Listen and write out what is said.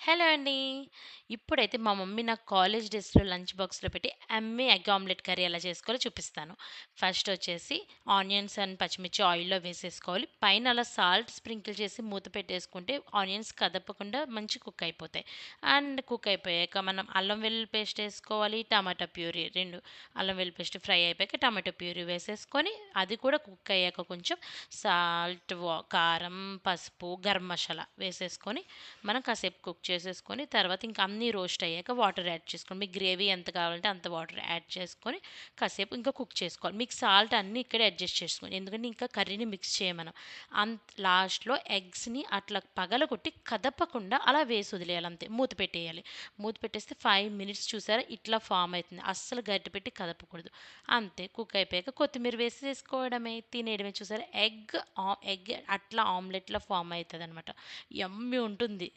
Hello అండి. ఇప్పుడైతే మా మమ్మీ నాకు కాలేజ్ డేస్‌లో లంచ్ బాక్స్‌లో పెట్టి యమ్మీ ఎగ్ ఆమ్లెట్ కర్రీ ఎలా చేసుకోవాలో చూపిస్తాను. ఫస్ట్ వచ్చేసి ఆనియన్స్ అండ్ పచ్చిమిర్చి ఆయిల్‌లో వేసేసుకోవాలి. పైన అలా సాల్ట్ స్ప్రింకిల్ చేసి మూత పెట్టేసుకుంటే ఆనియన్స్ కదపకుండా మంచి కుక్ అయిపోతాయి. అండ్ కుక్ అయిపోయాక మనం అల్లం వెల్లుల్లి పేస్ట్ ఏసుకోవాలి, టమాటా ప్యూరీ 2 అల్లం వెల్లుల్లి పేస్ట్ ఫ్రై అయిపోయాక టమాటో ప్యూరీ వేసేసుకొని అది కూడా కుక్ అయ్యాక కొంచెం సాల్ట్, కారం, పసుపు, గరం మసాలా వేసేసుకొని మనం కాసేపు కుక్ చేసేసుకొని తర్వాత ఇంకా అన్నీ రోస్ట్ అయ్యాక వాటర్ యాడ్ చేసుకోండి. మీకు గ్రేవీ ఎంత కావాలంటే అంత వాటర్ యాడ్ చేసుకొని కాసేపు ఇంకా కుక్ చేసుకోవాలి. మీకు సాల్ట్ అన్నీ ఇక్కడే అడ్జస్ట్ చేసుకోండి. ఎందుకంటే ఇంకా కర్రీని మిక్స్ చేయమనం. లాస్ట్‌లో ఎగ్స్‌ని అట్లా పగలగొట్టి కదపకుండా అలా వేసి వదిలేయాలి అంతే. మూత పెట్టేయాలి. మూత పెట్టేస్తే 5 మినిట్స్ చూసారా ఇట్లా ఫామ్ అయితుంది. అస్సలు గరిటె పెట్టి కదపకూడదు. అంతే కుక్ అయిపోయాక కొత్తిమీర వేసేసుకోవడమే, తినేయడమే. చూసారా ఎగ్ అట్లా ఆమ్లెట్‌లా ఫామ్ అయితదనమాట. యమ్మీ ఉంటుంది.